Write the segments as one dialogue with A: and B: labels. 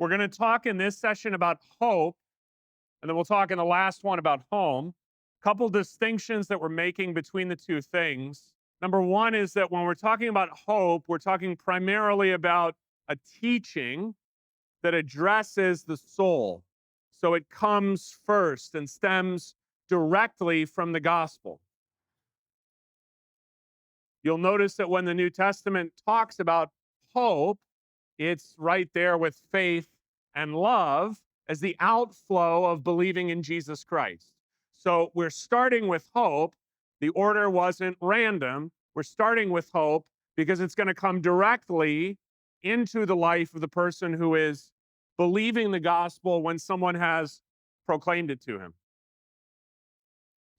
A: We're going to talk in this session about hope, and then we'll talk in the last one about home. Couple distinctions that we're making between the two things. Number one is that when we're talking about hope, we're talking primarily about a teaching that addresses the soul. So it comes first and stems directly from the gospel. You'll notice that when the New Testament talks about hope, it's right there with faith and love as the outflow of believing in Jesus Christ. So we're starting with hope. The order wasn't random. We're starting with hope because it's going to come directly into the life of the person who is believing the gospel when someone has proclaimed it to him.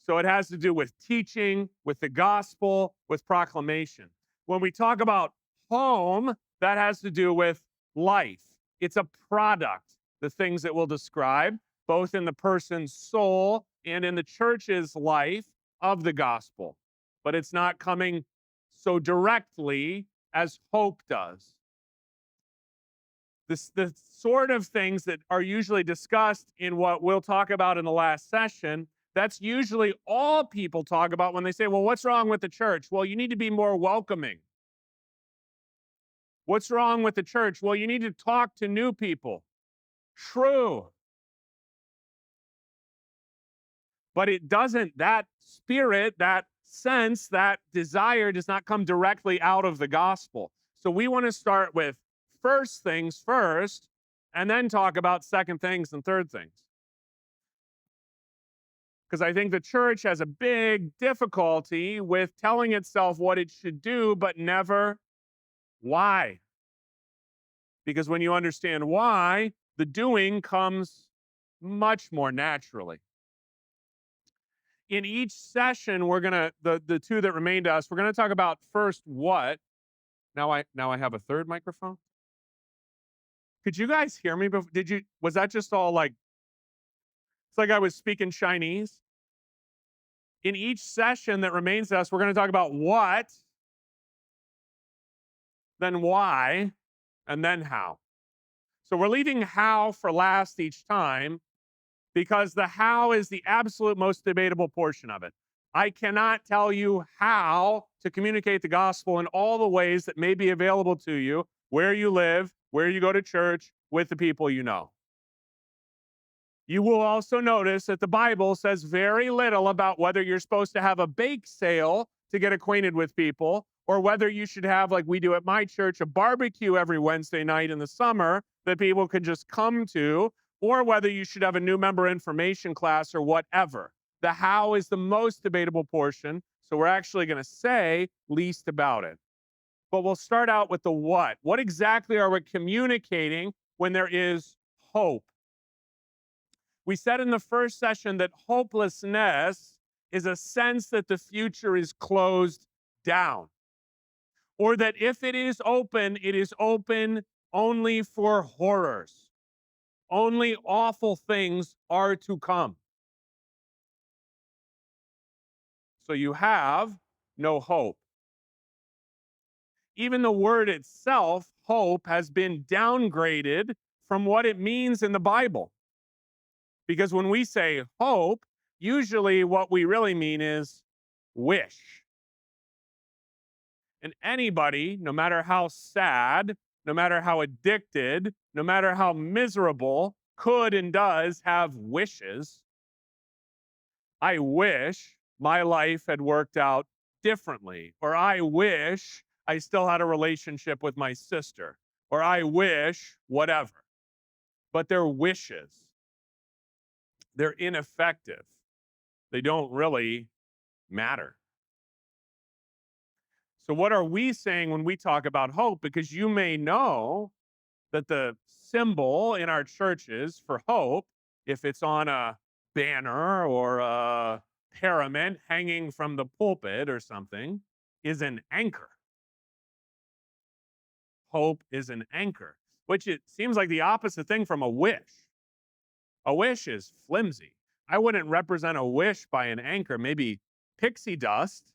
A: So it has to do with teaching, with the gospel, with proclamation. When we talk about home, that has to do with life. It's a product, the things that we'll describe, both in the person's soul and in the church's life of the gospel. But it's not coming so directly as hope does. The sort of things that are usually discussed in what we'll talk about in the last session, that's usually all people talk about when they say, well, what's wrong with the church? Well, you need to be more welcoming. What's wrong with the church? Well, you need to talk to new people. True. But it doesn't, that spirit, that sense, that desire does not come directly out of the gospel. So we want to start with first things first, and then talk about second things and third things. Because I think the church has a big difficulty with telling itself what it should do, but never why. Because when you understand why, the doing comes much more naturally. In each session, we're gonna the two that remain to us, we're gonna talk about first what. Now I have a third microphone. Could you guys hear me? Was that just all like, it's like I was speaking Chinese? In each session that remains to us, we're going to talk about what, then why, and then how. So we're leaving how for last each time because the how is the absolute most debatable portion of it. I cannot tell you how to communicate the gospel in all the ways that may be available to you, where you live, where you go to church, with the people you know. You will also notice that the Bible says very little about whether you're supposed to have a bake sale to get acquainted with people, or whether you should have, like we do at my church, a barbecue every Wednesday night in the summer that people could just come to, or whether you should have a new member information class or whatever. The how is the most debatable portion, so we're actually going to say least about it. But we'll start out with the what. What exactly are we communicating when there is hope? We said in the first session that hopelessness is a sense that the future is closed down, or that if it is open only for horrors. Only awful things are to come. So you have no hope. Even the word itself, hope, has been downgraded from what it means in the Bible. Because when we say hope, usually what we really mean is wish. And anybody, no matter how sad, no matter how addicted, no matter how miserable, could and does have wishes. I wish my life had worked out differently, or I wish I still had a relationship with my sister, or I wish whatever. But they're wishes. They're ineffective. They don't really matter. So, what are we saying when we talk about hope? Because you may know that the symbol in our churches for hope, if it's on a banner or a parament hanging from the pulpit or something, is an anchor. Hope is an anchor, which it seems like the opposite thing from a wish. A wish is flimsy. I wouldn't represent a wish by an anchor, maybe pixie dust.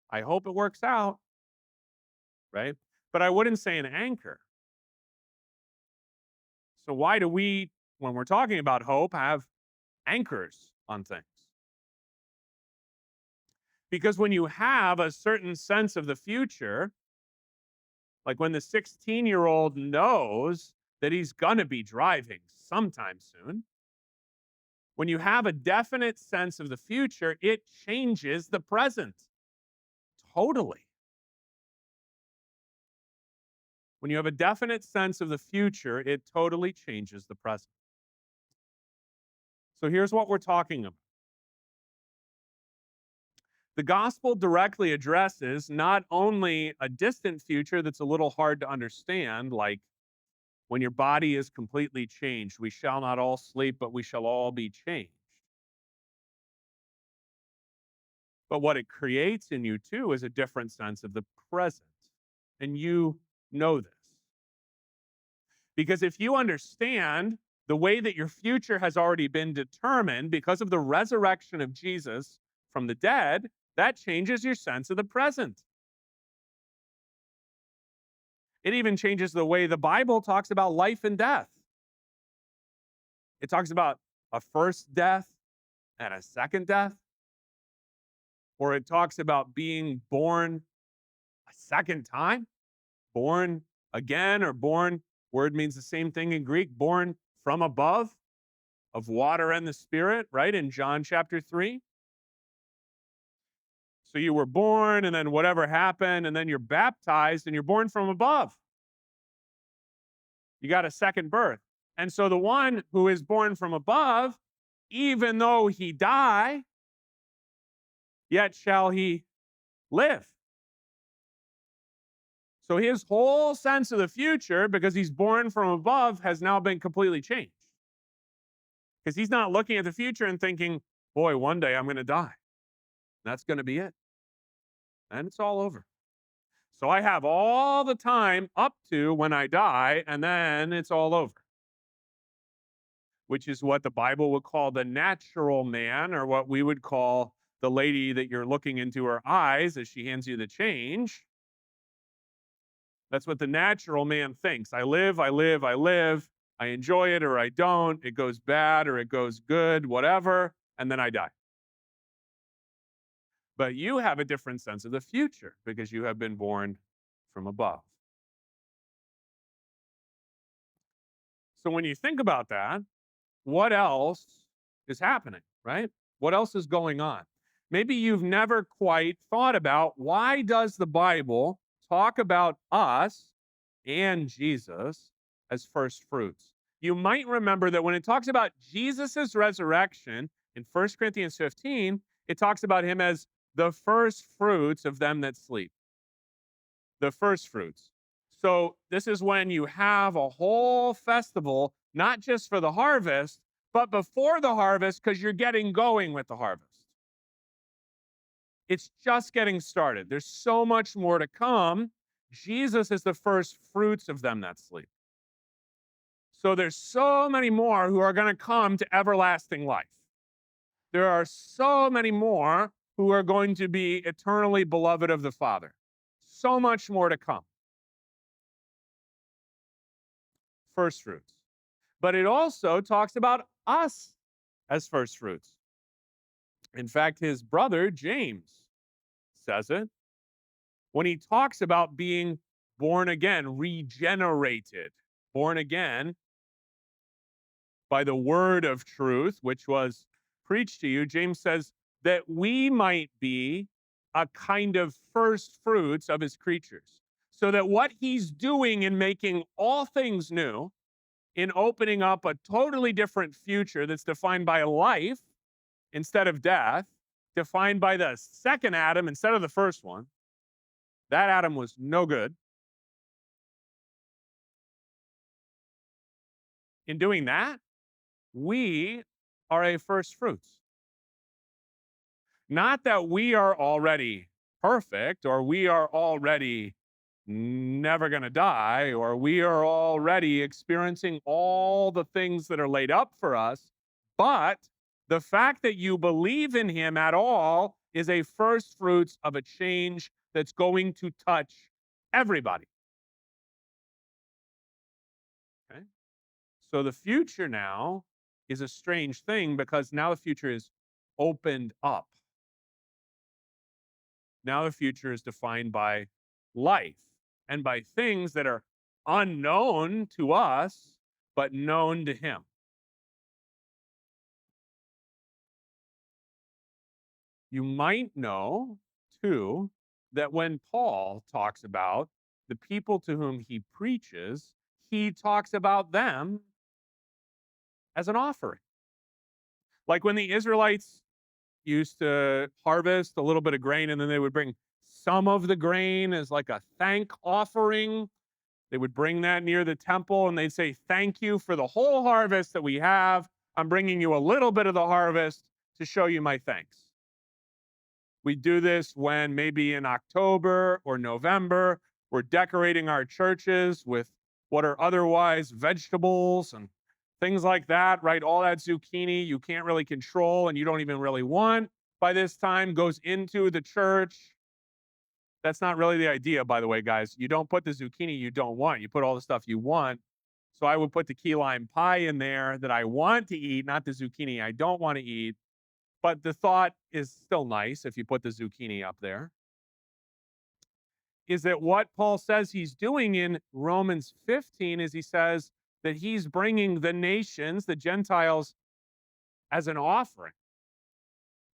A: I hope it works out, right? But I wouldn't say an anchor. So why do we, when we're talking about hope, have anchors on things? Because when you have a certain sense of the future, like when the 16-year-old knows that he's going to be driving sometime soon, when you have a definite sense of the future, it changes the present totally. When you have a definite sense of the future, it totally changes the present. So here's what we're talking about. The gospel directly addresses not only a distant future that's a little hard to understand, like when your body is completely changed, we shall not all sleep, but we shall all be changed. But what it creates in you too is a different sense of the present. And you know this. Because if you understand the way that your future has already been determined because of the resurrection of Jesus from the dead, that changes your sense of the present. It even changes the way the Bible talks about life and death. It talks about a first death and a second death, or it talks about being born a second time, born again, or born, word means the same thing in Greek, born from above, of water and the Spirit, right? In John chapter 3. So you were born, and then whatever happened, and then you're baptized, and you're born from above. You got a second birth. And so the one who is born from above, even though he die, yet shall he live. So his whole sense of the future, because he's born from above, has now been completely changed. Because he's not looking at the future and thinking, boy, one day I'm going to die. That's going to be it. And it's all over. So I have all the time up to when I die, and then it's all over. Which is what the Bible would call the natural man, or what we would call the lady that you're looking into her eyes as she hands you the change. That's what the natural man thinks. I live, I live, I live. I enjoy it or I don't. It goes bad or it goes good, whatever, and then I die. But you have a different sense of the future because you have been born from above. So when you think about that, what else is happening, right? What else is going on? Maybe you've never quite thought about, why does the Bible talk about us and Jesus as first fruits? You might remember that when it talks about Jesus's resurrection in 1 Corinthians 15, it talks about him as the first fruits of them that sleep. The first fruits. So this is when you have a whole festival, not just for the harvest, but before the harvest, because you're getting going with the harvest. It's just getting started. There's so much more to come. Jesus is the first fruits of them that sleep. So there's so many more who are going to come to everlasting life. There are so many more who are going to be eternally beloved of the Father. So much more to come. First fruits. But it also talks about us as first fruits. In fact, his brother, James, says it when he talks about being born again, regenerated, born again by the word of truth, which was preached to you. James says that we might be a kind of first fruits of his creatures. So that what he's doing in making all things new, in opening up a totally different future that's defined by life instead of death, defined by the second Adam instead of the first one. That Adam was no good. In doing that, we are a first fruits. Not that we are already perfect, or we are already never going to die, or we are already experiencing all the things that are laid up for us, but the fact that you believe in him at all is a first fruits of a change that's going to touch everybody. Okay? So the future now is a strange thing because now the future is opened up. Now the future is defined by life and by things that are unknown to us, but known to him. You might know, too, that when Paul talks about the people to whom he preaches, he talks about them as an offering. Like when the Israelites used to harvest a little bit of grain and then they would bring some of the grain as like a thank offering. They would bring that near the temple and they'd say, "Thank you for the whole harvest that we have. I'm bringing you a little bit of the harvest to show you my thanks." We do this when maybe in October or November, we're decorating our churches with what are otherwise vegetables and things like that, right? All that zucchini you can't really control and you don't even really want by this time goes into the church. That's not really the idea, by the way, guys. You don't put the zucchini you don't want, you put all the stuff you want. So I would put the key lime pie in there that I want to eat, not the zucchini I don't want to eat. But the thought is still nice if you put the zucchini up there. Is that what Paul says he's doing in Romans 15 is he says that he's bringing the nations, the Gentiles, as an offering.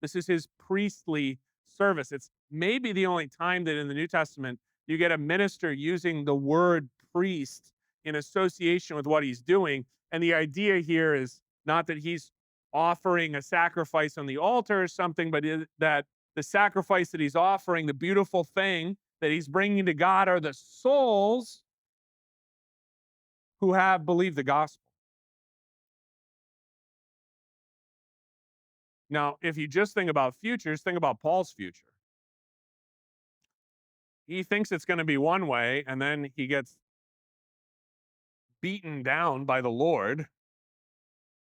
A: This is his priestly service. It's maybe the only time that in the New Testament you get a minister using the word priest in association with what he's doing. And the idea here is not that he's offering a sacrifice on the altar or something, but that the sacrifice that he's offering, the beautiful thing that he's bringing to God, are the souls who have believed the gospel. Now, if you just think about futures, think about Paul's future. He thinks it's going to be one way, and then he gets beaten down by the Lord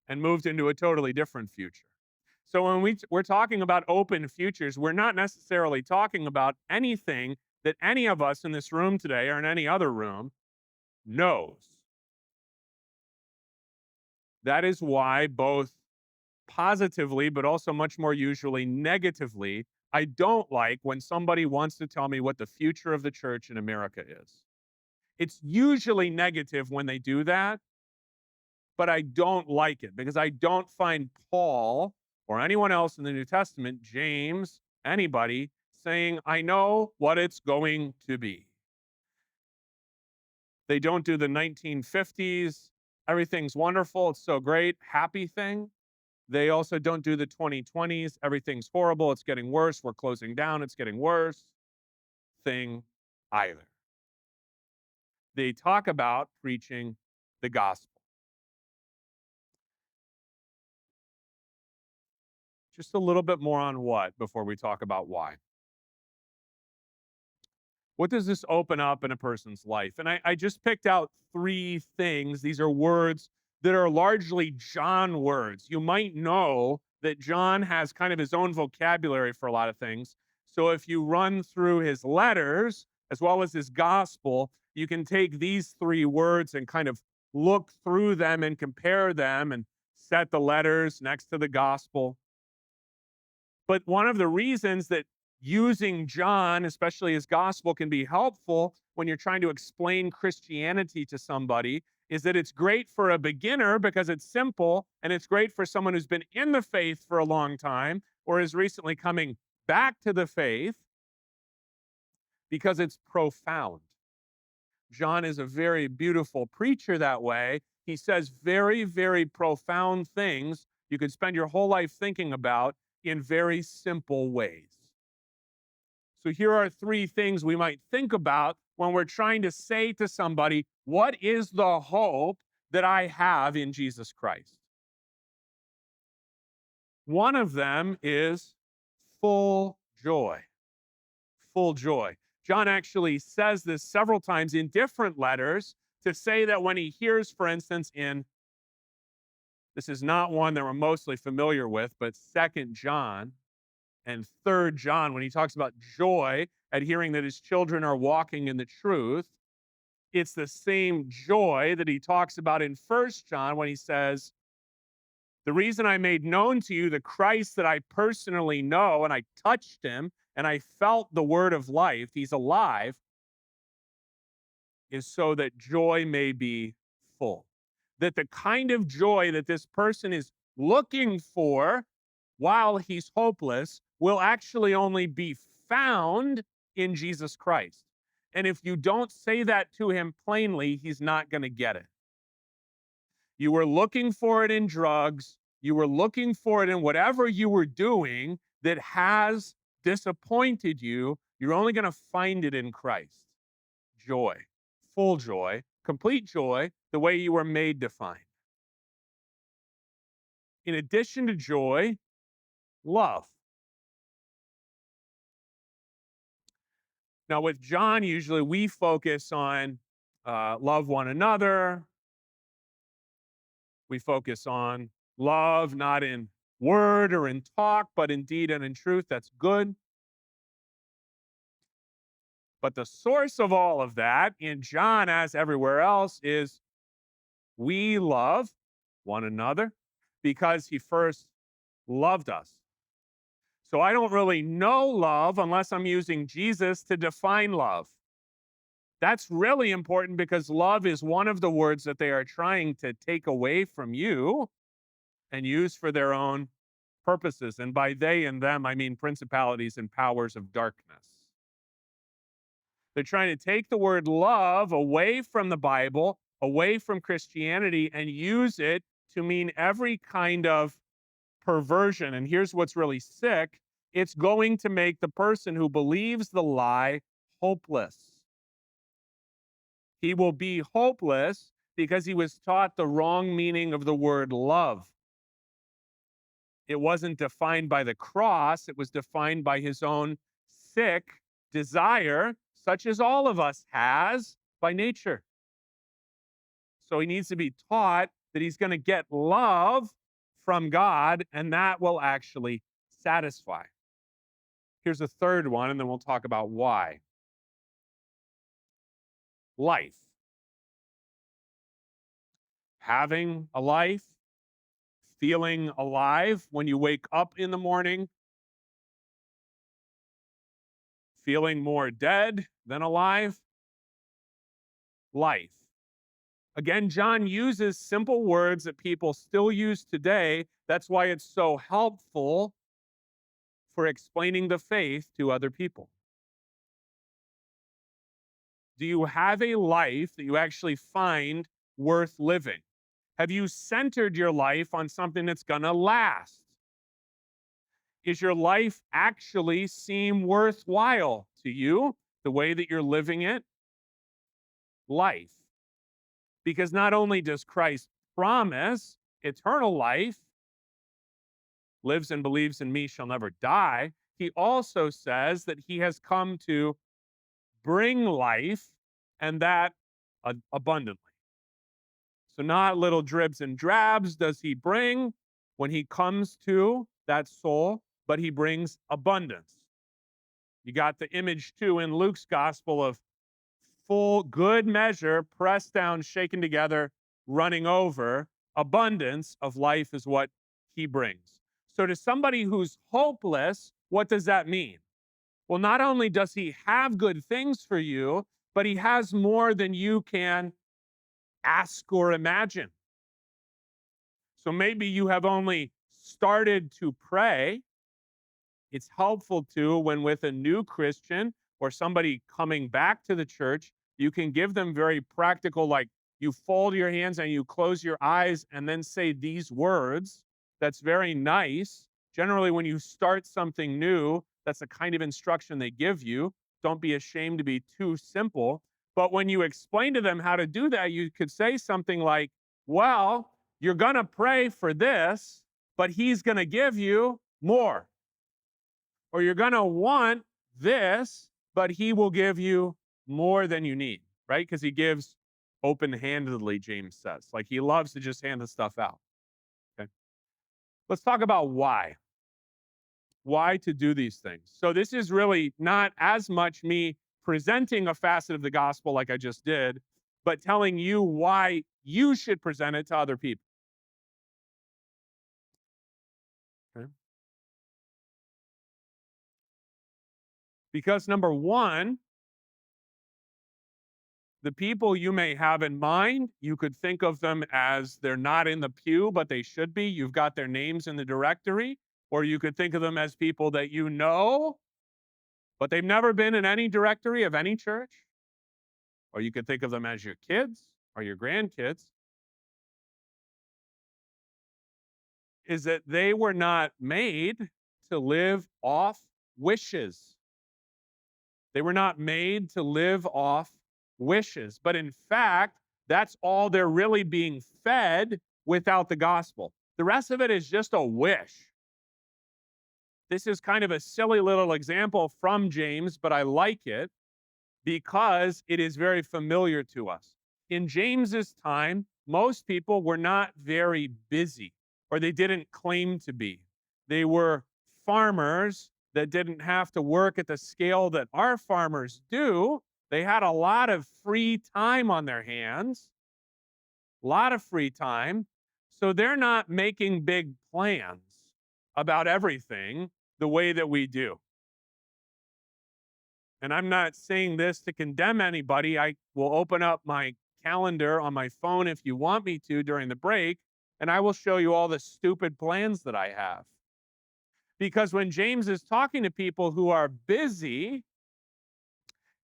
A: and moved into a totally different future. So when we're talking about open futures, we're not necessarily talking about anything that any of us in this room today or in any other room knows. That is why both positively, but also much more usually negatively, I don't like when somebody wants to tell me what the future of the church in America is. It's usually negative when they do that, but I don't like it because I don't find Paul or anyone else in the New Testament, James, anybody, saying, "I know what it's going to be." They don't do the 1950s, everything's wonderful, it's so great, happy thing. They also don't do the 2020s, everything's horrible, it's getting worse, we're closing down, it's getting worse thing either. They talk about preaching the gospel. Just a little bit more on what before we talk about why. What does this open up in a person's life? And I just picked out three things. These are words that are largely John words. You might know that John has kind of his own vocabulary for a lot of things. So if you run through his letters as well as his gospel, you can take these three words and kind of look through them and compare them and set the letters next to the gospel. But one of the reasons that using John, especially his gospel, can be helpful when you're trying to explain Christianity to somebody is that it's great for a beginner because it's simple, and it's great for someone who's been in the faith for a long time or is recently coming back to the faith because it's profound. John is a very beautiful preacher that way. He says very, very profound things you could spend your whole life thinking about in very simple ways. So here are three things we might think about when we're trying to say to somebody, what is the hope that I have in Jesus Christ? One of them is full joy. Full joy. John actually says this several times in different letters to say that when he hears, for instance, this is not one that we're mostly familiar with, but 2 John and 3 John, when he talks about joy at hearing that his children are walking in the truth, It's the same joy that he talks about in First John when he says, the reason I made known to you the Christ that I personally know, and I touched him and I felt the word of life, he's alive, is so that joy may be full. That the kind of joy that this person is looking for while he's hopeless will actually only be found in Jesus Christ. And if you don't say that to him plainly, he's not going to get it. You were looking for it in drugs. You were looking for it in whatever you were doing that has disappointed you. You're only going to find it in Christ. Joy, full joy, complete joy, the way you were made to find. In addition to joy, love. Now, with John, usually we focus on love one another. We focus on love, not in word or in talk, but in deed and in truth. That's good. But the source of all of that in John, as everywhere else, is we love one another because he first loved us. So I don't really know love unless I'm using Jesus to define love. That's really important because love is one of the words that they are trying to take away from you and use for their own purposes. And by they and them, I mean principalities and powers of darkness. They're trying to take the word love away from the Bible, away from Christianity, and use it to mean every kind of perversion. And here's what's really sick. It's going to make the person who believes the lie hopeless. He will be hopeless because he was taught the wrong meaning of the word love. It wasn't defined by the cross. It was defined by his own sick desire, such as all of us has by nature. So he needs to be taught that he's going to get love from God, and that will actually satisfy. Here's a third one, and then we'll talk about why. Life. Having a life, feeling alive when you wake up in the morning, feeling more dead than alive. Life. Again, John uses simple words that people still use today. That's why it's so helpful for explaining the faith to other people. Do you have a life that you actually find worth living? Have you centered your life on something that's going to last? Is your life actually seem worthwhile to you, the way that you're living it? Life. Because not only does Christ promise eternal life, lives and believes in me shall never die, he also says that he has come to bring life, and that abundantly. So not little dribs and drabs does he bring when he comes to that soul, but he brings abundance. You got the image too in Luke's gospel of full good measure, pressed down, shaken together, running over. Abundance of life is what he brings. So to somebody who's hopeless, what does that mean? Well, not only does he have good things for you, but he has more than you can ask or imagine. So maybe you have only started to pray. It's helpful to when with a new Christian or somebody coming back to the church, you can give them very practical, like you fold your hands and you close your eyes and then say these words. That's very nice. Generally, when you start something new, that's the kind of instruction they give you. Don't be ashamed to be too simple. But when you explain to them how to do that, you could say something like, well, you're going to pray for this, but he's going to give you more. Or you're going to want this, but he will give you more than you need, right? Because he gives open-handedly, James says. Like he loves to just hand the stuff out. Okay. Let's talk about why. Why to do these things. So this is really not as much me presenting a facet of the gospel like I just did, but telling you why you should present it to other people. Okay? Because number one, the people you may have in mind, you could think of them as they're not in the pew, but they should be. You've got their names in the directory. Or you could think of them as people that you know, but they've never been in any directory of any church. Or you could think of them as your kids or your grandkids. Is that they were not made to live off wishes. They were not made to live off wishes. But in fact, that's all they're really being fed without the gospel. The rest of it is just a wish. This is kind of a silly little example from James, but I like it because it is very familiar to us. In James's time, most people were not very busy, or they didn't claim to be. They were farmers that didn't have to work at the scale that our farmers do. They had a lot of free time on their hands, a lot of free time. So they're not making big plans about everything the way that we do. And I'm not saying this to condemn anybody. I will open up my calendar on my phone if you want me to during the break, and I will show you all the stupid plans that I have. Because when James is talking to people who are busy,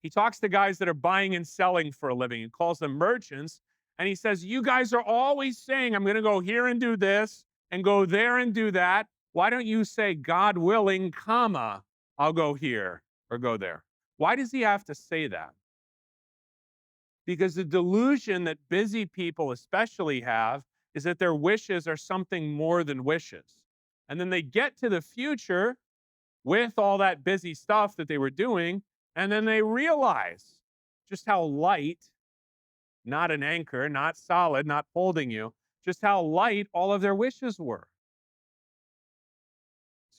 A: he talks to guys that are buying and selling for a living and calls them merchants. And he says, you guys are always saying, I'm going to go here and do this and go there and do that. Why don't you say, God willing, comma, I'll go here or go there? Why does he have to say that? Because the delusion that busy people especially have is that their wishes are something more than wishes. And then they get to the future with all that busy stuff that they were doing, and then they realize just how light, not an anchor, not solid, not holding you, just how light all of their wishes were.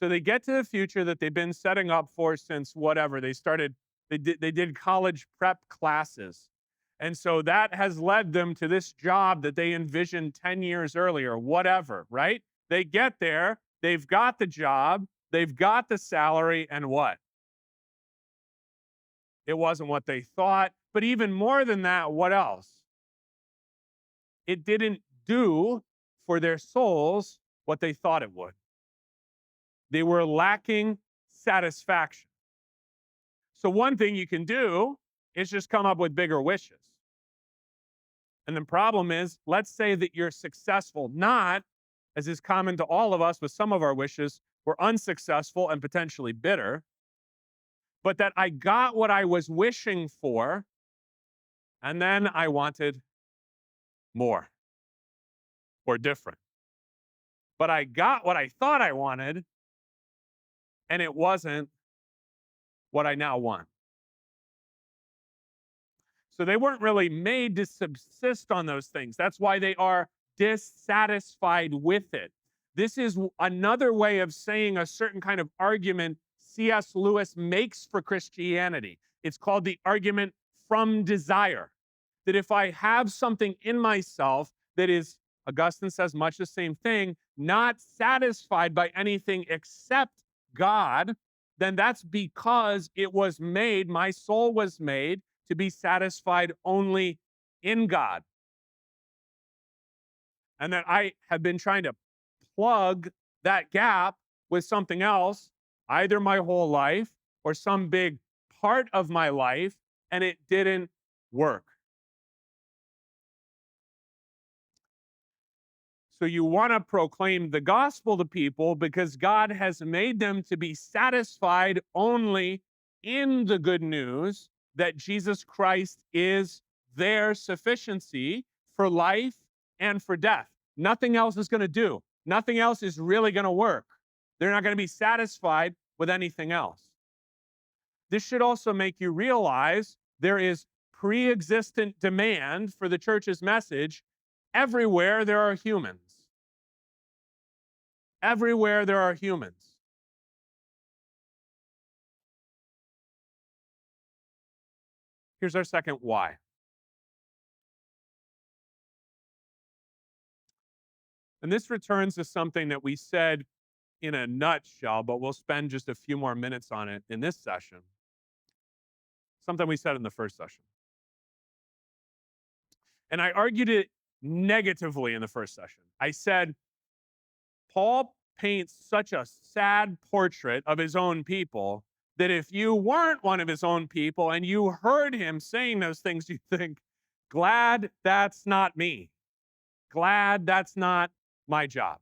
A: So they get to the future that they've been setting up for since whatever. They did college prep classes. And so that has led them to this job that they envisioned 10 years earlier, whatever, right? They get there, they've got the job, they've got the salary, and what? It wasn't what they thought. But even more than that, what else? It didn't do for their souls what they thought it would. They were lacking satisfaction. So one thing you can do is just come up with bigger wishes. And the problem is, let's say that you're successful, not, as is common to all of us with some of our wishes, we're unsuccessful and potentially bitter, but that I got what I was wishing for, and then I wanted more or different. But I got what I thought I wanted, and it wasn't what I now want. So they weren't really made to subsist on those things. That's why they are dissatisfied with it. This is another way of saying a certain kind of argument C.S. Lewis makes for Christianity. It's called the argument from desire. That if I have something in myself that is, Augustine says much the same thing, not satisfied by anything except God, then that's because it was made, my soul was made to be satisfied only in God. And that I have been trying to plug that gap with something else, either my whole life or some big part of my life, and it didn't work. So you want to proclaim the gospel to people because God has made them to be satisfied only in the good news that Jesus Christ is their sufficiency for life and for death. Nothing else is going to do. Nothing else is really going to work. They're not going to be satisfied with anything else. This should also make you realize there is pre-existent demand for the church's message everywhere there are humans. Everywhere there are humans. Here's our second why. And this returns to something that we said in a nutshell, but we'll spend just a few more minutes on it in this session. Something we said in the first session. And I argued it negatively in the first session. I said, Paul paints such a sad portrait of his own people that if you weren't one of his own people and you heard him saying those things, you think, glad that's not me. Glad that's not my job.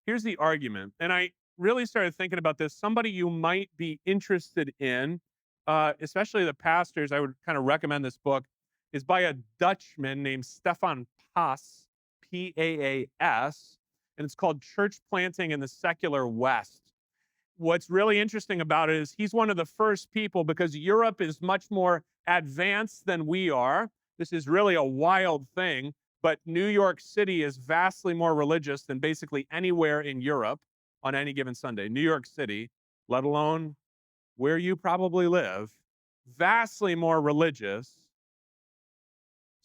A: Here's the argument. And I really started thinking about this. Somebody you might be interested in, especially the pastors, I would kind of recommend this book, is by a Dutchman named Stefan Paas, Paas, and it's called Church Planting in the Secular West. What's really interesting about it is he's one of the first people, because Europe is much more advanced than we are. This is really a wild thing, but New York City is vastly more religious than basically anywhere in Europe on any given Sunday. New York City, let alone where you probably live, vastly more religious.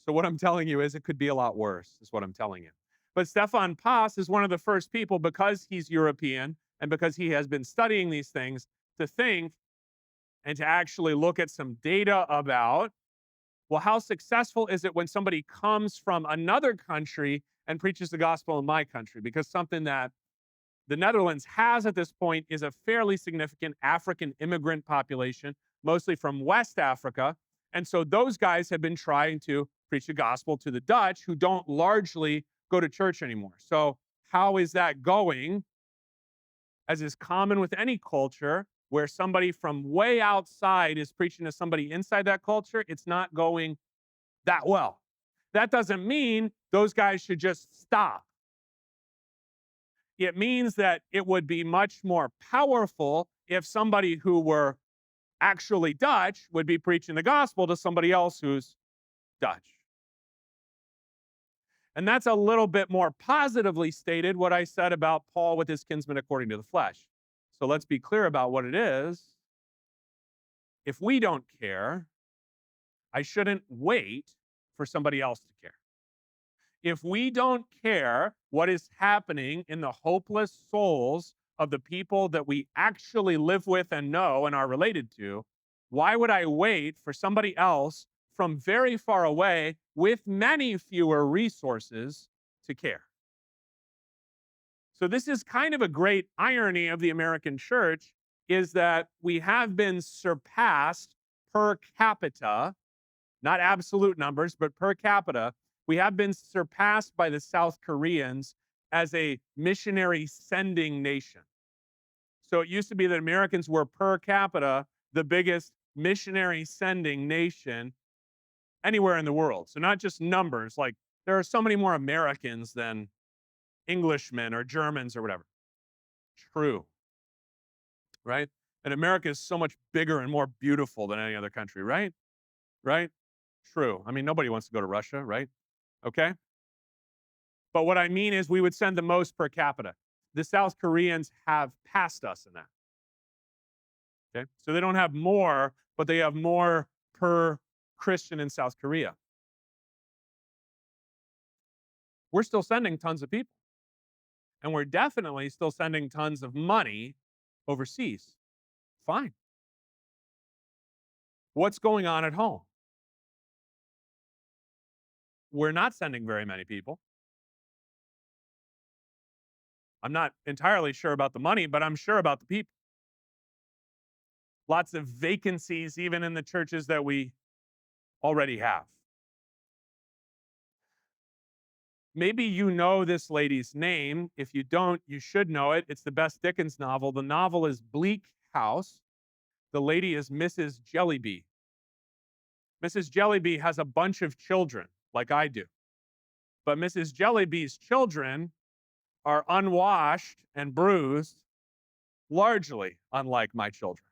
A: So what I'm telling you is it could be a lot worse, is what I'm telling you. But Stefan Paas is one of the first people, because he's European and because he has been studying these things, to think and to actually look at some data about, well, how successful is it when somebody comes from another country and preaches the gospel in my country? Because something that the Netherlands has at this point is a fairly significant African immigrant population, mostly from West Africa. And so those guys have been trying to preach the gospel to the Dutch, who don't largely go to church anymore. So how is that going? As is common with any culture, where somebody from way outside is preaching to somebody inside that culture, it's not going that well. That doesn't mean those guys should just stop. It means that it would be much more powerful if somebody who were actually Dutch would be preaching the gospel to somebody else who's Dutch. And that's a little bit more positively stated what I said about Paul with his kinsmen according to the flesh. So let's be clear about what it is. If we don't care, I shouldn't wait for somebody else to care. If we don't care what is happening in the hopeless souls of the people that we actually live with and know and are related to, why would I wait for somebody else from very far away with many fewer resources to care? So this is kind of a great irony of the American church, is that we have been surpassed per capita, not absolute numbers, but per capita. We have been surpassed by the South Koreans as a missionary sending nation. So it used to be that Americans were per capita the biggest missionary sending nation anywhere in the world. So not just numbers, like there are so many more Americans than Englishmen or Germans or whatever. True. Right? And America is so much bigger and more beautiful than any other country, right? Right? True. I mean, nobody wants to go to Russia, right? Okay? But what I mean is we would send the most per capita. The South Koreans have passed us in that. Okay? So they don't have more, but they have more per Christian in South Korea. We're still sending tons of people. And we're definitely still sending tons of money overseas. Fine. What's going on at home? We're not sending very many people. I'm not entirely sure about the money, but I'm sure about the people. Lots of vacancies, even in the churches that we already have. Maybe you know this lady's name. If you don't, you should know it. It's the Bess Dickens novel. The novel is Bleak House. The lady is Mrs. Jellyby. Mrs. Jellyby has a bunch of children, like I do. But Mrs. Jellyby's children are unwashed and bruised, largely unlike my children.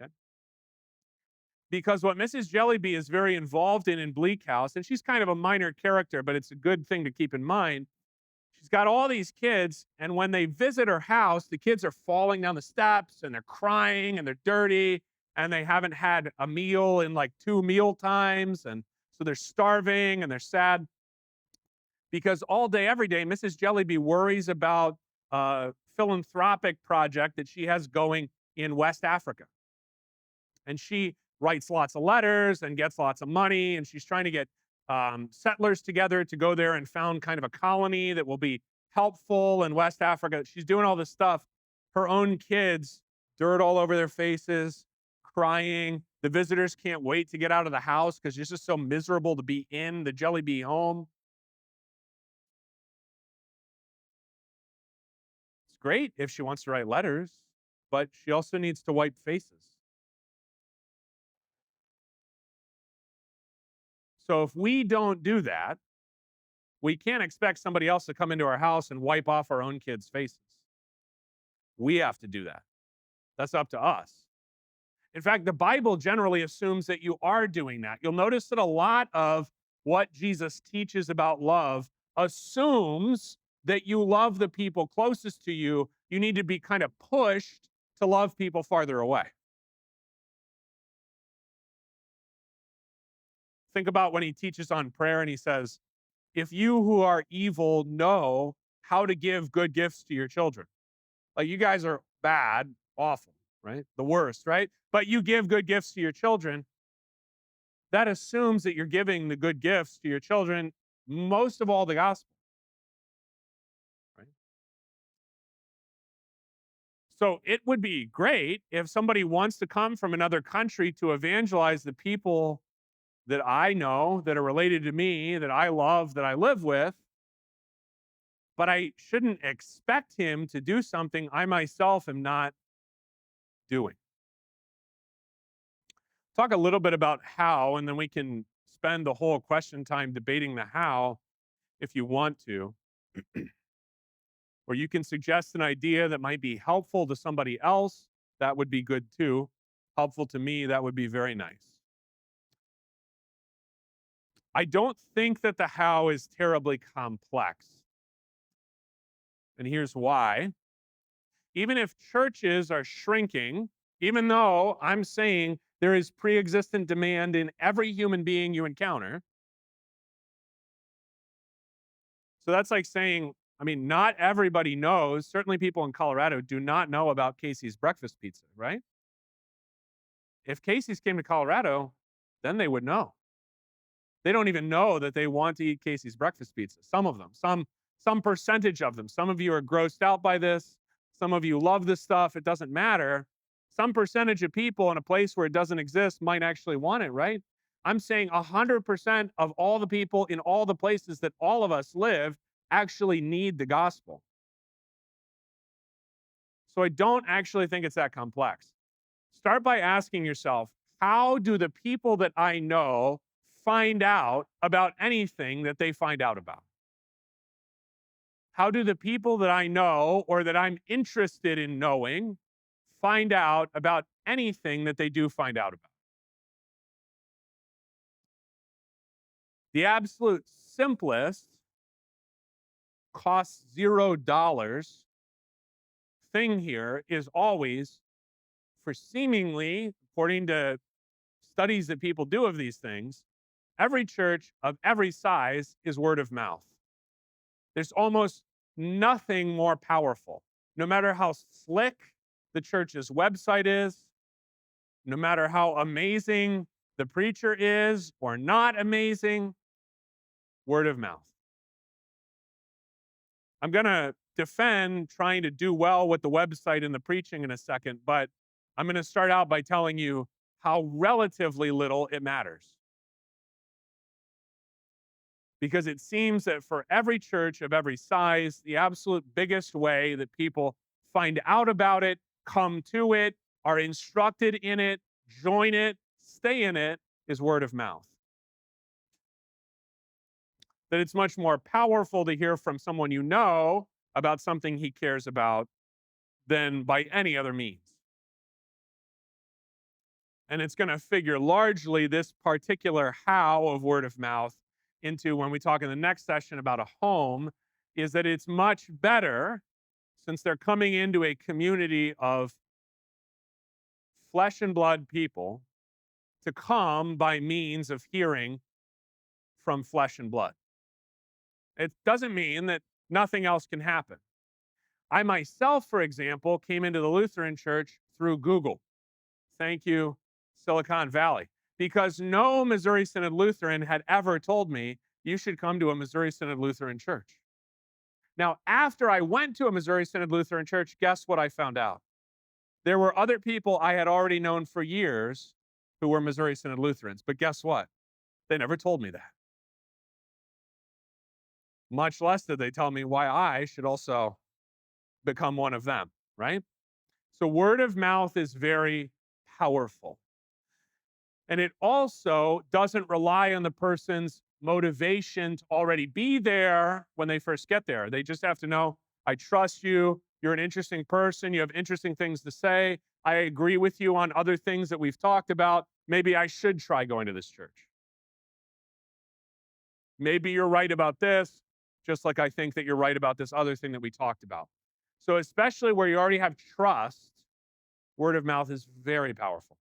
A: Okay? Because what Mrs. Jellyby is very involved in Bleak House, and she's kind of a minor character, but it's a good thing to keep in mind. She's got all these kids, and when they visit her house, the kids are falling down the steps, and they're crying, and they're dirty, and they haven't had a meal in like 2 meal times, and so they're starving, and they're sad. because all day, every day, Mrs. Jellyby worries about a philanthropic project that she has going in West Africa. And she writes lots of letters and gets lots of money, and she's trying to get settlers together to go there and found kind of a colony that will be helpful in West Africa. She's doing all this stuff. Her own kids, dirt all over their faces, crying. The visitors can't wait to get out of the house because it's just so miserable to be in the Jellyby home. It's great if she wants to write letters, but she also needs to wipe faces. So if we don't do that, we can't expect somebody else to come into our house and wipe off our own kids' faces. We have to do that. That's up to us. In fact, the Bible generally assumes that you are doing that. You'll notice that a lot of what Jesus teaches about love assumes that you love the people closest to you. You need to be kind of pushed to love people farther away. Think about when he teaches on prayer and he says, if you who are evil know how to give good gifts to your children, like you guys are bad, awful, right? The worst, right? But you give good gifts to your children. That assumes that you're giving the good gifts to your children, most of all the gospel, right? So it would be great if somebody wants to come from another country to evangelize the people that I know, that are related to me, that I love, that I live with, but I shouldn't expect him to do something I myself am not doing. Talk a little bit about how, and then we can spend the whole question time debating the how if you want to. Or you can suggest an idea that might be helpful to somebody else. That would be good too. Helpful to me, that would be very nice. I don't think that the how is terribly complex. And here's why. Even if churches are shrinking, even though I'm saying there is pre-existent demand in every human being you encounter. So that's like saying, I mean, not everybody knows, certainly people in Colorado do not know about Casey's breakfast pizza, right? If Casey's came to Colorado, then they would know. They don't even know that they want to eat Casey's breakfast pizza. Some of them, some percentage of them. Some of you are grossed out by this. Some of you love this stuff. It doesn't matter. Some percentage of people in a place where it doesn't exist might actually want it, right? I'm saying 100% of all the people in all the places that all of us live actually need the gospel. So I don't actually think it's that complex. Start by asking yourself, how do the people that I know find out about anything that they find out about? How do the people that I know or that I'm interested in knowing find out about anything that they do find out about? The absolute simplest, costs $0 thing here is always, for seemingly, according to studies that people do of these things, every church of every size is word of mouth. There's almost nothing more powerful. No matter how slick the church's website is, no matter how amazing the preacher is or not amazing, word of mouth. I'm going to defend trying to do well with the website and the preaching in a second, but I'm going to start out by telling you how relatively little it matters. Because it seems that for every church of every size, the absolute biggest way that people find out about it, come to it, are instructed in it, join it, stay in it, is word of mouth. That it's much more powerful to hear from someone you know about something he cares about than by any other means. And it's going to figure largely this particular how of word of mouth into when we talk in the next session about a home, is that it's much better, since they're coming into a community of flesh and blood people, to come by means of hearing from flesh and blood. It doesn't mean that nothing else can happen. I myself, for example, came into the Lutheran Church through Google. Thank you, Silicon Valley, because no Missouri Synod Lutheran had ever told me you should come to a Missouri Synod Lutheran church. Now, after I went to a Missouri Synod Lutheran church, guess what I found out? There were other people I had already known for years who were Missouri Synod Lutherans, but guess what? They never told me that. Much less did they tell me why I should also become one of them, right? So word of mouth is very powerful. And it also doesn't rely on the person's motivation to already be there when they first get there. They just have to know, I trust you. You're an interesting person. You have interesting things to say. I agree with you on other things that we've talked about. Maybe I should try going to this church. Maybe you're right about this, just like I think that you're right about this other thing that we talked about. So especially where you already have trust, word of mouth is very powerful.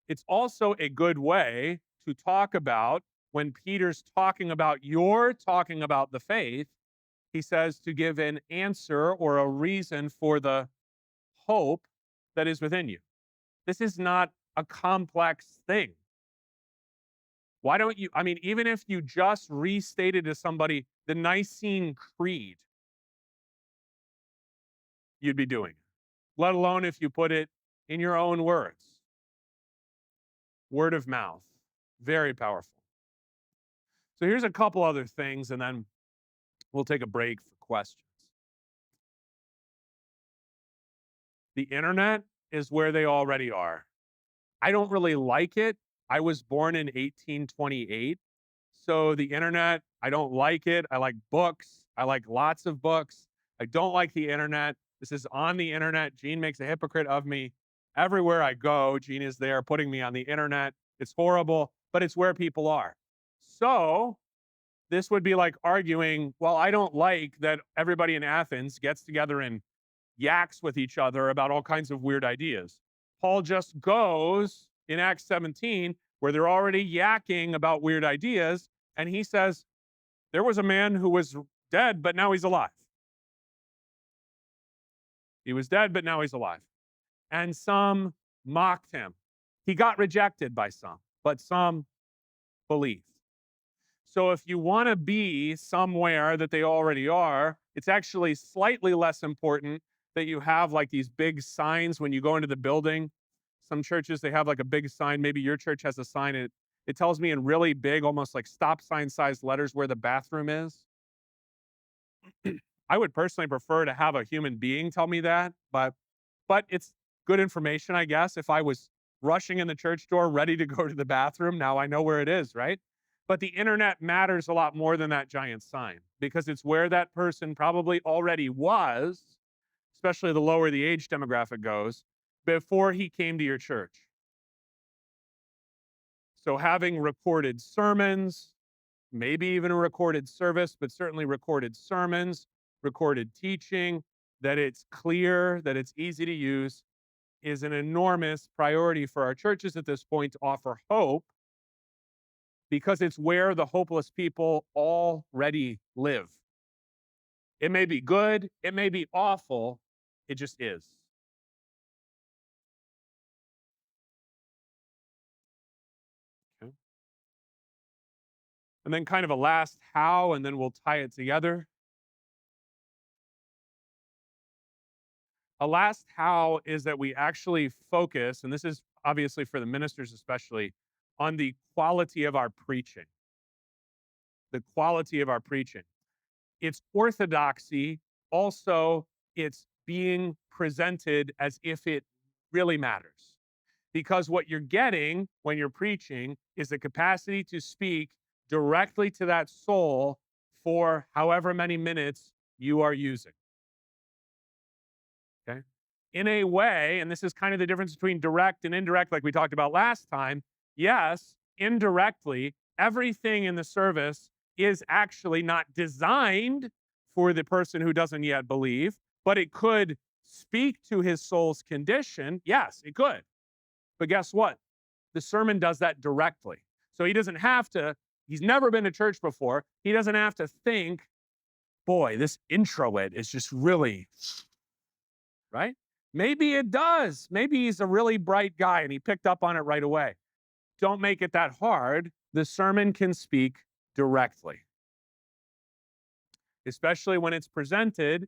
A: It's also a good way to talk about when Peter's talking about the faith, he says to give an answer or a reason for the hope that is within you. This is not a complex thing. Why don't you, even if you just restated to somebody the Nicene Creed, you'd be doing it, let alone if you put it in your own words. Word of mouth, very powerful. So here's a couple other things, and then we'll take a break for questions. The internet is where they already are. I don't really like it. I was born in 1828. So the internet, I don't like it. I like books. I like lots of books. I don't like the internet. This is on the internet. Gene makes a hypocrite of me. Everywhere I go, Gene is there putting me on the internet. It's horrible, but it's where people are. So this would be like arguing, well, I don't like that everybody in Athens gets together and yaks with each other about all kinds of weird ideas. Paul just goes in Acts 17 where they're already yakking about weird ideas, and he says, there was a man who was dead, but now he's alive. He was dead, but now he's alive. And some mocked him. He got rejected by some, but some believed. So if you want to be somewhere that they already are, it's actually slightly less important that you have like these big signs when you go into the building. Some churches, they have like a big sign. Maybe your church has a sign. It tells me in really big, almost like stop sign sized letters where the bathroom is. I would personally prefer to have a human being tell me that, but it's good information, I guess. If I was rushing in the church door ready to go to the bathroom, now I know where it is, right? But the internet matters a lot more than that giant sign because it's where that person probably already was, especially the lower the age demographic goes, before he came to your church. So having recorded sermons, maybe even a recorded service, but certainly recorded sermons, recorded teaching, that it's clear, that it's easy to use, is an enormous priority for our churches at this point to offer hope because it's where the hopeless people already live. It may be good, it may be awful, it just is. Okay. And then kind of a last how, and then we'll tie it together. A last how is that we actually focus, and this is obviously for the ministers especially, on the quality of our preaching. The quality of our preaching. It's orthodoxy, also it's being presented as if it really matters. Because what you're getting when you're preaching is the capacity to speak directly to that soul for however many minutes you are using. Okay? In a way, and this is kind of the difference between direct and indirect, like we talked about last time. Yes, indirectly, everything in the service is actually not designed for the person who doesn't yet believe, but it could speak to his soul's condition. Yes, it could. But guess what? The sermon does that directly. So he doesn't have to he's never been to church before. He doesn't have to think, boy, this introit is just really, right? Maybe it does. Maybe he's a really bright guy and he picked up on it right away. Don't make it that hard. The sermon can speak directly, especially when it's presented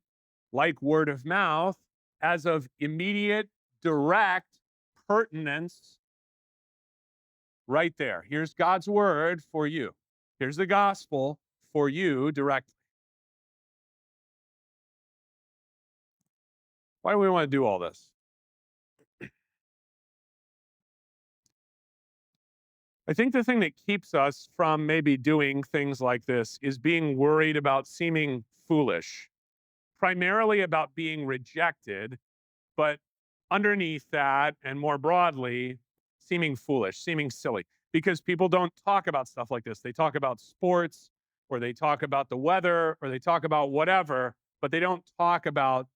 A: like word of mouth as of immediate, direct pertinence right there. Here's God's word for you. Here's the gospel for you directly. Why do we want to do all this? I think the thing that keeps us from maybe doing things like this is being worried about seeming foolish, primarily about being rejected, but underneath that and more broadly, seeming foolish, seeming silly, because people don't talk about stuff like this. They talk about sports or they talk about the weather or they talk about whatever, but they don't talk about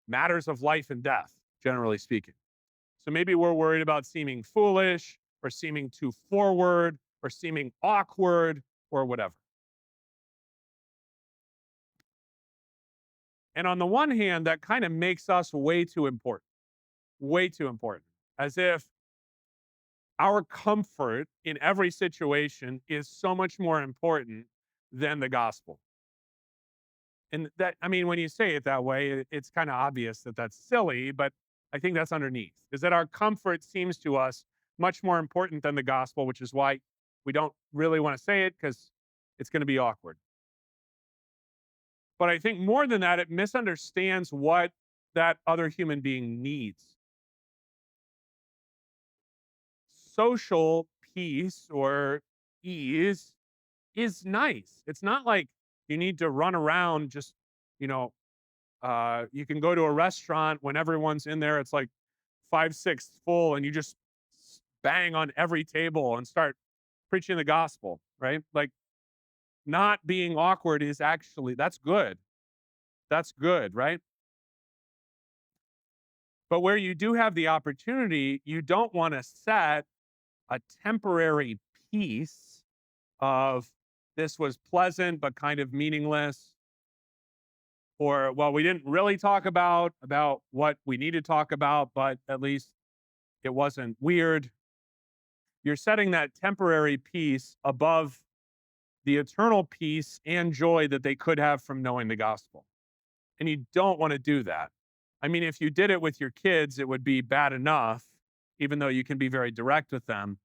A: matters of life and death, generally speaking. So maybe we're worried about seeming foolish or seeming too forward or seeming awkward or whatever. And on the one hand, that kind of makes us way too important, as if our comfort in every situation is so much more important than the gospel. And that, I mean, when you say it that way, it's kind of obvious that that's silly, but I think that's underneath, is that our comfort seems to us much more important than the gospel, which is why we don't really want to say it because it's going to be awkward. But I think more than that, it misunderstands what that other human being needs. Social peace or ease is nice. It's not like you need to run around just, you know, you can go to a restaurant when everyone's in there, it's like 5/6 full, and you just bang on every table and start preaching the gospel, right? Like, not being awkward is actually, that's good. That's good, right? But where you do have the opportunity, you don't want to set a temporary peace of this was pleasant but kind of meaningless, or well, we didn't really talk about what we need to talk about, but at least it wasn't weird. You're setting that temporary peace above the eternal peace and joy that they could have from knowing the gospel. And you don't want to do that. I mean, if you did it with your kids, it would be bad enough, even though you can be very direct with them.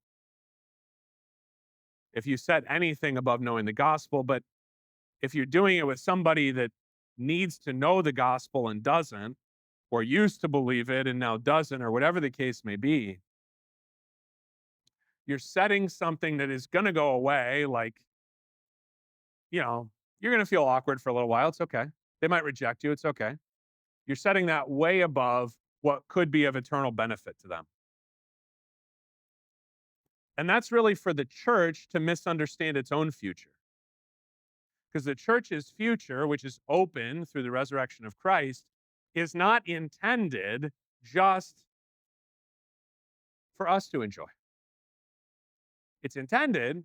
A: If you set anything above knowing the gospel, but if you're doing it with somebody that needs to know the gospel and doesn't, or used to believe it and now doesn't, or whatever the case may be, you're setting something that is going to go away. Like, you know, you're going to feel awkward for a little while. It's okay. They might reject you. It's okay. You're setting that way above what could be of eternal benefit to them. And that's really for the church to misunderstand its own future. Because the church's future, which is open through the resurrection of Christ, is not intended just for us to enjoy. It's intended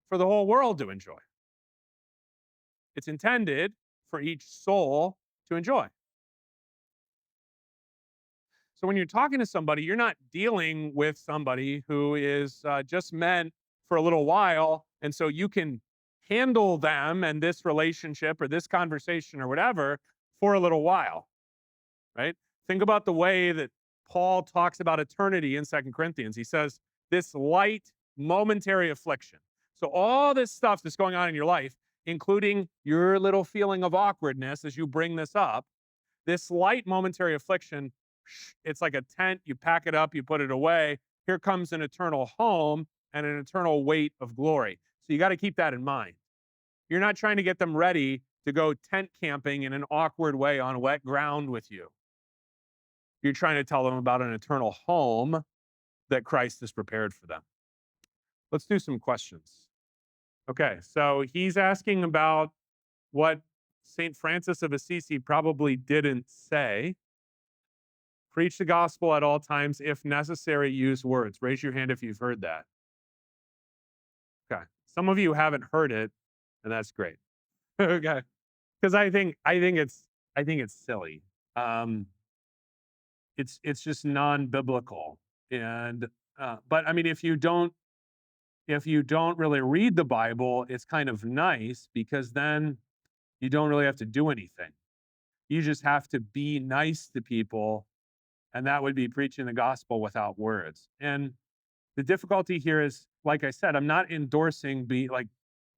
A: for the whole world to enjoy. It's intended for each soul to enjoy. So when you're talking to somebody, you're not dealing with somebody who is just meant for a little while, and so you can handle them and this relationship or this conversation or whatever for a little while, right? Think about the way that Paul talks about eternity in 2 Corinthians. He says, this light momentary affliction. So all this stuff that's going on in your life, including your little feeling of awkwardness as you bring this up, this light momentary affliction, it's like a tent. You pack it up, you put it away. Here comes an eternal home and an eternal weight of glory. So you got to keep that in mind. You're not trying to get them ready to go tent camping in an awkward way on wet ground with you. You're trying to tell them about an eternal home that Christ has prepared for them. Let's do some questions. Okay, so he's asking about what St. Francis of Assisi probably didn't say. Preach the gospel at all times. If necessary, use words. Raise your hand if you've heard that. Okay, Some of you haven't heard it, and that's great. Okay, because I think it's silly. Um, it's just non-biblical, and but I mean, if you don't really read the Bible, it's kind of nice because then you don't really have to do anything. You just have to be nice to people, and that would be preaching the gospel without words. And the difficulty here is, like I said, I'm not endorsing be like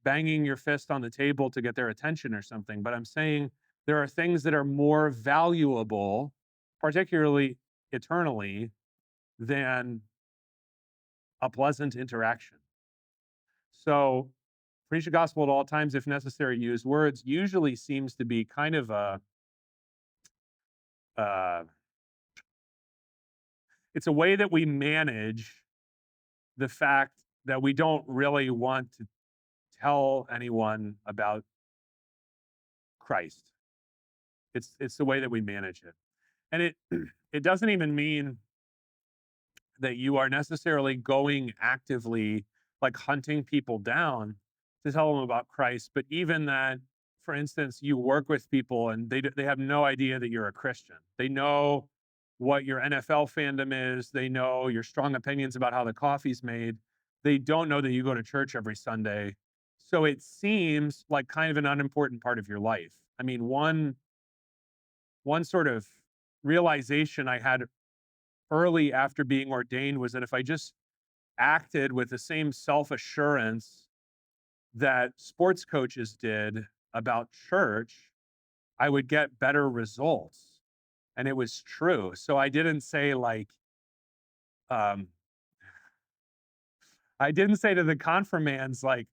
A: banging your fist on the table to get their attention or something, but I'm saying there are things that are more valuable, particularly eternally, than a pleasant interaction. So, preach the gospel at all times, if necessary, use words, usually seems to be kind of uh, it's a way that we manage the fact that we don't really want to tell anyone about Christ. It's the way that we manage it. And it doesn't even mean that you are necessarily going actively like hunting people down to tell them about Christ, but even that, for instance, you work with people and they have no idea that you're a Christian. They know what your NFL fandom is. They know your strong opinions about how the coffee's made. They don't know that you go to church every Sunday. So it seems like kind of an unimportant part of your life. I mean, one sort of realization I had early after being ordained was that if I just acted with the same self assurance that sports coaches did about church, I would get better results. And it was true. So um, I didn't say to the confirmands, like,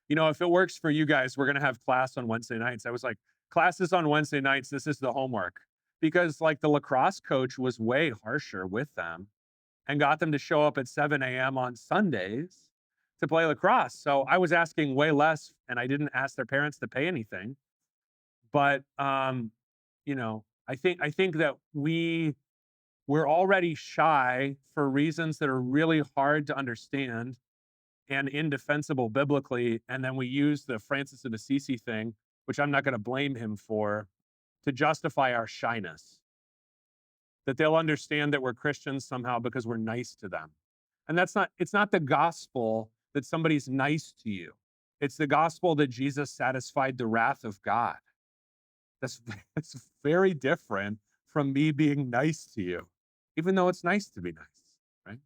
A: if it works for you guys, we're going to have class on Wednesday nights. I was like, classes on Wednesday nights, this is the homework. Because like the lacrosse coach was way harsher with them and got them to show up at 7 a.m. on Sundays to play lacrosse. So I was asking way less, and I didn't ask their parents to pay anything. But I think that we're already shy for reasons that are really hard to understand and indefensible biblically. And then we use the Francis of Assisi thing, which I'm not going to blame him for, to justify our shyness. That they'll understand that we're Christians somehow because we're nice to them. And it's not the gospel that somebody's nice to you. It's the gospel that Jesus satisfied the wrath of God. That's, that's very different from me being nice to you, even though it's nice to be nice, right?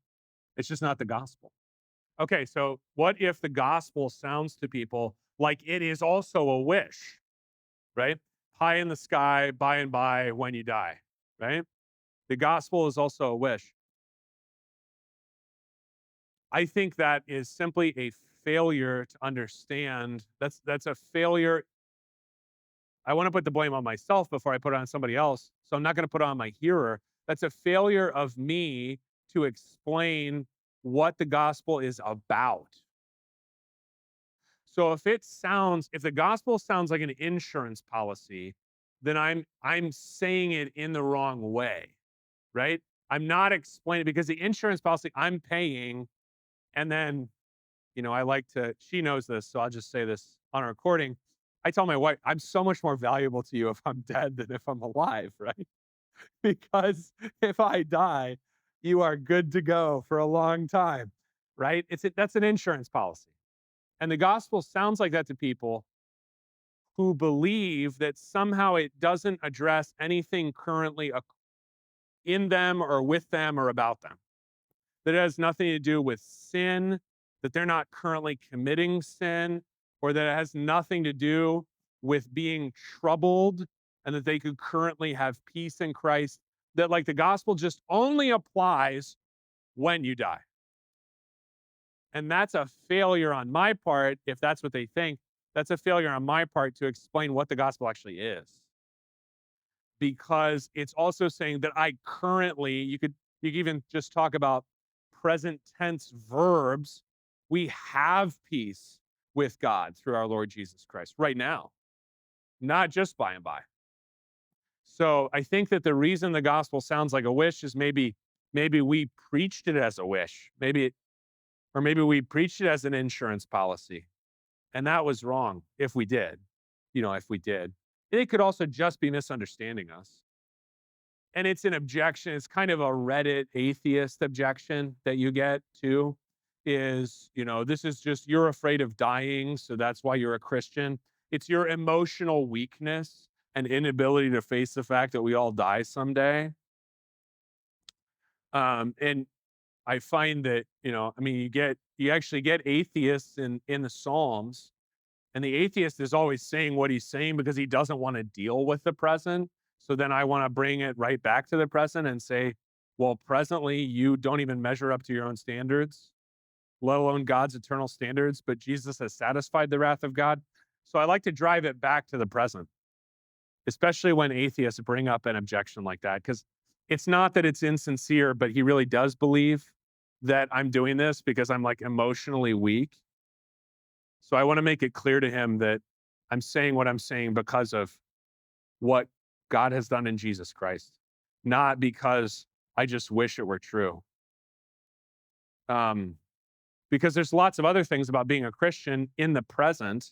A: It's just not the gospel. Okay, so what if the gospel sounds to people like it is also a wish, right? Pie in the sky, by and by, when you die, right? The gospel is also a wish. I think that is simply a failure to understand. That's a failure. I want to put the blame on myself before I put it on somebody else. So I'm not going to put it on my hearer. That's a failure of me to explain what the gospel is about. So if the gospel sounds like an insurance policy, then I'm saying it in the wrong way, right? I'm not explaining because the insurance policy I'm paying, and then she knows this, so I'll just say this on a recording. I tell my wife, I'm so much more valuable to you if I'm dead than if I'm alive, right? Because if I die, you are good to go for a long time, right? That's an insurance policy. And the gospel sounds like that to people who believe that somehow it doesn't address anything currently in them or with them or about them. That it has nothing to do with sin, that they're not currently committing sin, or that it has nothing to do with being troubled and that they could currently have peace in Christ. That like the gospel just only applies when you die. And that's a failure on my part, if that's what they think. That's a failure on my part to explain what the gospel actually is. Because it's also saying that you could even just talk about present tense verbs. We have peace with God through our Lord Jesus Christ right now, not just by and by. So I think that the reason the gospel sounds like a wish is maybe we preached it as a wish. Or maybe we preached it as an insurance policy, and that was wrong if we did. If we did. It could also just be misunderstanding us. And it's an objection. It's kind of a Reddit atheist objection that you get too is, this is just you're afraid of dying, so that's why you're a Christian. It's your emotional weakness and inability to face the fact that we all die someday. And I find that, you actually get atheists in the Psalms, and the atheist is always saying what he's saying because he doesn't want to deal with the present. So then I want to bring it right back to the present and say, well, presently you don't even measure up to your own standards, let alone God's eternal standards, but Jesus has satisfied the wrath of God. So I like to drive it back to the present, especially when atheists bring up an objection like that, because it's not that it's insincere, but he really does believe that I'm doing this because I'm like emotionally weak. So I want to make it clear to him that I'm saying what I'm saying because of what God has done in Jesus Christ, not because I just wish it were true. Because there's lots of other things about being a Christian in the present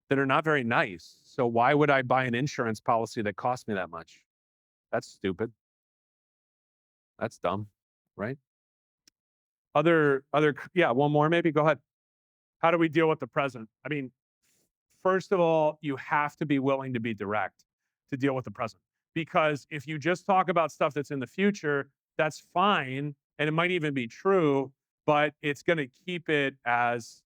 A: that are not very nice. So why would I buy an insurance policy that costs me that much? That's stupid. That's dumb, right? Yeah, one more maybe. Go ahead. How do we deal with the present? I mean, first of all, you have to be willing to be direct to deal with the present. Because if you just talk about stuff that's in the future, that's fine. And it might even be true, but it's going to keep it as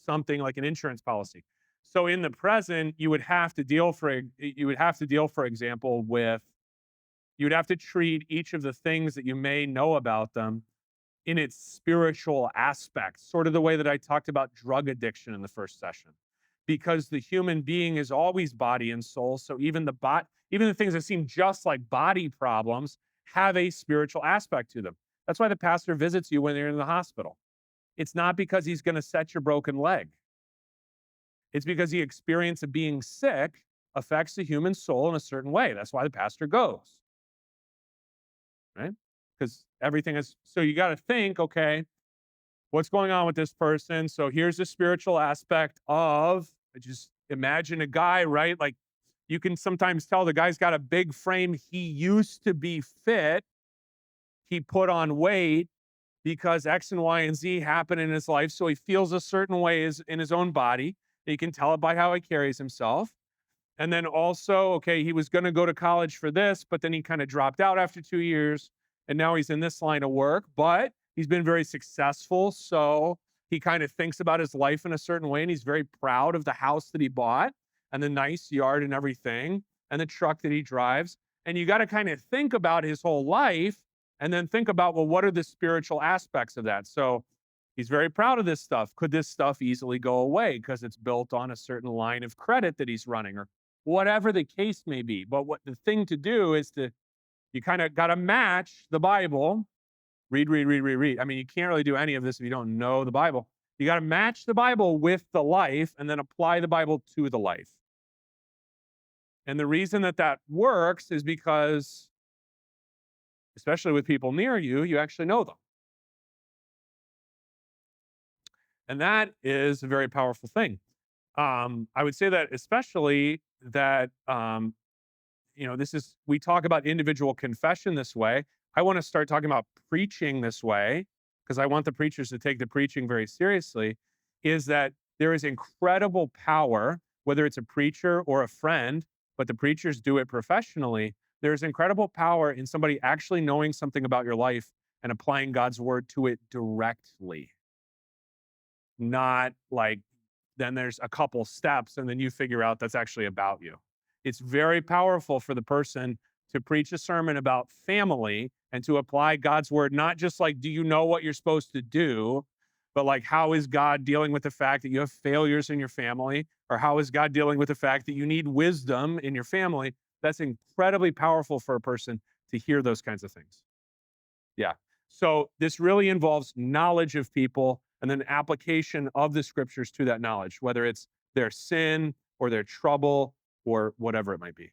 A: something like an insurance policy. So in the present, you would have to deal, for example, with, you would have to treat each of the things that you may know about them in its spiritual aspect, sort of the way that I talked about drug addiction in the first session. Because the human being is always body and soul. So even the things that seem just like body problems have a spiritual aspect to them. That's why the pastor visits you when you're in the hospital. It's not because he's going to set your broken leg. It's because the experience of being sick affects the human soul in a certain way. That's why the pastor goes. Right? Because everything is, so you got to think, okay, what's going on with this person? So here's the spiritual aspect of, just imagine a guy, right? Like you can sometimes tell the guy's got a big frame. He used to be fit. He put on weight because X and Y and Z happened in his life. So he feels a certain way in his own body. You can tell it by how he carries himself. And then also, okay, he was going to go to college for this, but then he kind of dropped out after 2 years. And now he's in this line of work, but he's been very successful. So he kind of thinks about his life in a certain way. And he's very proud of the house that he bought and the nice yard and everything and the truck that he drives. And you got to kind of think about his whole life and then think about, well, what are the spiritual aspects of that? So he's very proud of this stuff. Could this stuff easily go away because it's built on a certain line of credit that he's running or whatever the case may be? But what the thing to do is you kind of got to match the Bible. Read. I mean, you can't really do any of this if you don't know the Bible. You got to match the Bible with the life and then apply the Bible to the life. And the reason that works is because, especially with people near you, you actually know them. And that is a very powerful thing. I would say that especially that, we talk about individual confession this way. I want to start talking about preaching this way because I want the preachers to take the preaching very seriously, is that there is incredible power, whether it's a preacher or a friend, but the preachers do it professionally. There's incredible power in somebody actually knowing something about your life and applying God's word to it directly. Not like, then there's a couple steps and then you figure out that's actually about you. It's very powerful for the person to preach a sermon about family and to apply God's word, not just like, do you know what you're supposed to do, but like, how is God dealing with the fact that you have failures in your family? Or how is God dealing with the fact that you need wisdom in your family? That's incredibly powerful for a person to hear those kinds of things. Yeah. So this really involves knowledge of people and then application of the scriptures to that knowledge, whether it's their sin or their trouble or whatever it might be.